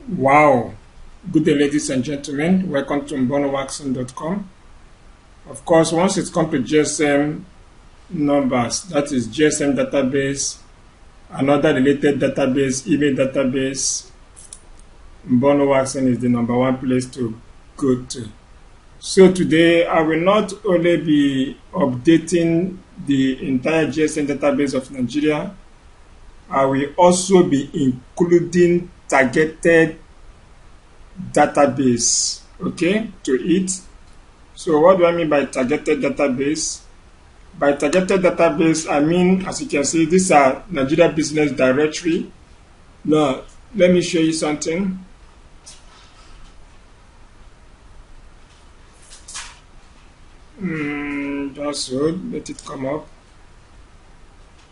Wow. Good day, ladies and gentlemen. Welcome to mbonowaxon.com. Of course, once it comes to GSM numbers, that is GSM database, another related database, email database, Mbonowaxon is the number one place to go to. So today, I will not only be updating the entire GSM database of Nigeria, I will also be including targeted database, okay, to it. So what do I mean by targeted database? By targeted database, I mean, as you can see, these are Nigeria Business Directory. Now, let me show you something. Just so, let it come up.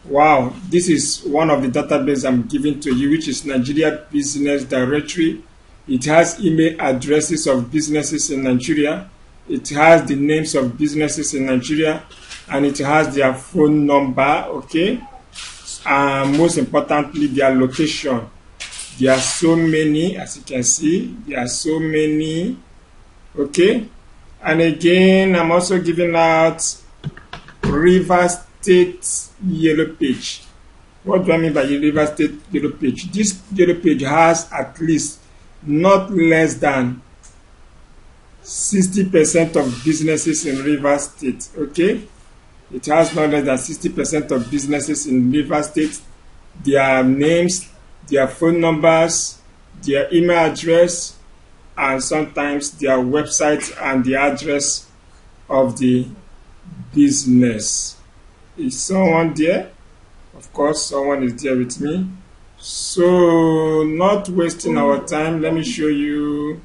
Wow, this is one of the databases I'm giving to you, which is Nigeria Business Directory. It has email addresses of businesses in Nigeria. It has the names of businesses in Nigeria, and it has their phone number, okay? And most importantly, their location. There are so many, as you can see, there are so many, okay? And again, I'm also giving out Rivers State Yellow Page. What do I mean by Rivers State Yellow Page? This Yellow Page has at least not less than 60% of businesses in Rivers State, okay? It has not less than 60% of businesses in Rivers State. Their names, their phone numbers, their email address, and sometimes their website and the address of the business. Is someone there? Of course, someone is there with me. So, not wasting our time, let me show you.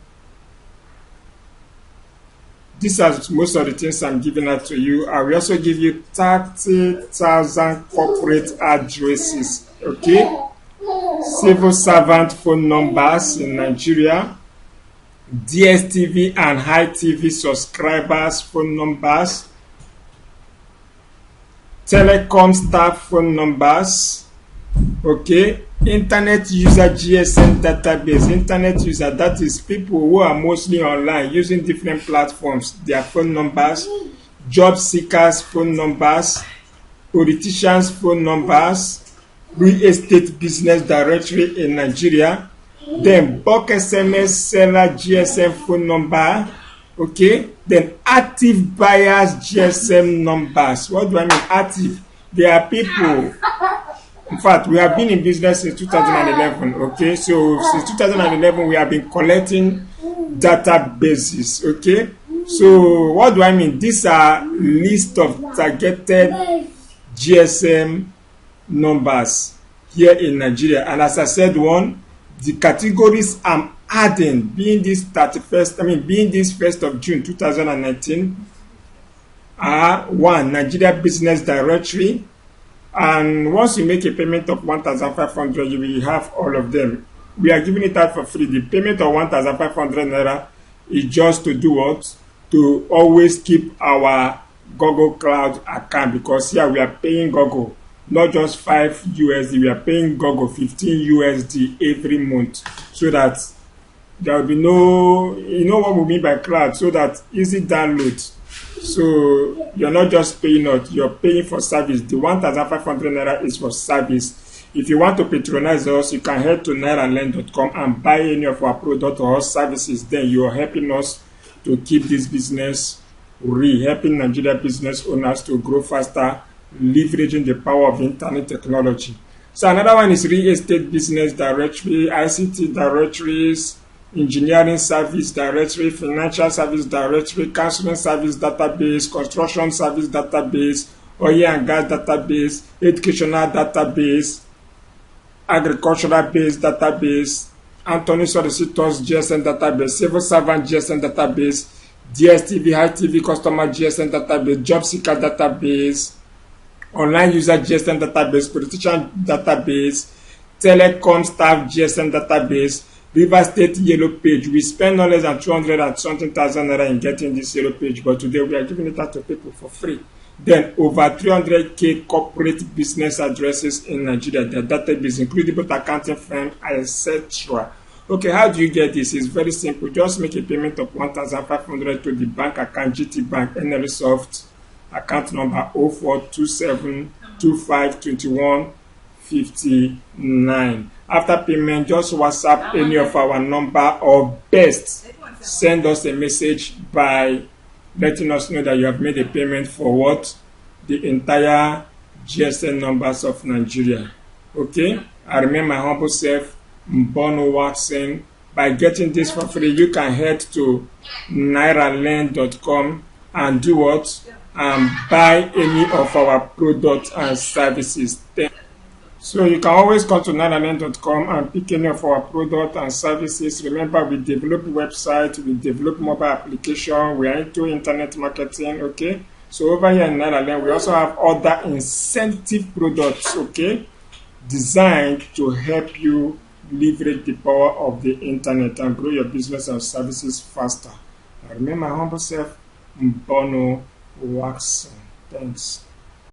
These are most of the things I'm giving out to you. I will also give you 30,000 corporate addresses, okay? Civil servant phone numbers in Nigeria, DSTV and High TV subscribers phone numbers, telecom staff phone numbers, okay? Internet user GSM database. Internet user, that is people who are mostly online using different platforms, their phone numbers, job seekers phone numbers, politicians phone numbers, real estate business directory in Nigeria, then bulk SMS seller GSM phone number, okay? Then active buyers GSM numbers. What do I mean active? There are people. In fact, we have been in business since 2011, okay? So, since 2011, we have been collecting databases, okay? So, what do I mean? These are list of targeted GSM numbers here in Nigeria. And as I said, the categories I'm adding, being this 1st of June 2019, are 1, Nigeria Business Directory. And once you make a payment of 1,500, you will have all of them. We are giving it out for free. The payment of 1,500 naira is just to do what? To always keep our Google Cloud account, because here we are paying Google not just 5 USD, we are paying Google 15 USD every month, so that there will be no, you know what we mean by cloud, so that easy download. So you're not just paying out, you're paying for service. The 1,500 naira is for service. If you want to patronize us, you can head to nairaland.com and buy any of our products or services. Then you are helping us to keep this business real, helping Nigeria business owners to grow faster, leveraging the power of internet technology. So another one is real estate business directory, ICT directories, engineering service directory, financial service directory, counseling service database, construction service database, oil and gas database, educational database, agricultural based database, Anthony solicitors GSM database, civil servant GSM database, DSTV, High TV customer GSM database, job seeker database, online user GSM database, politician database, telecom staff GSM database, Rivers State Yellow Page. We spend no less than 200 and something thousand naira in getting this Yellow Page, but today we are giving it out to people for free. Then over 300k corporate business addresses in Nigeria, their database, including both accounting firms, etc. Okay, how do you get this? It's very simple. Just make a payment of 1,500 to the bank account GT Bank NLSoft account number 0427252159. After payment, just WhatsApp any of our number, or best send us a message by letting us know that you have made a payment for what? The entire GSM numbers of Nigeria. Okay, I remain my humble self, Mbono Watson. By getting this for free, you can head to nairaland.com and do what? And buy any of our products and services. So you can always come to nairaland.com and pick any of our products and services. Remember, we develop website, we develop mobile application, we are into internet marketing. Okay, so over here in Nairaland, we also have other incentive products, okay, designed to help you leverage the power of the internet and grow your business and services faster. I remain my humble self, Mbono Watson. Thanks.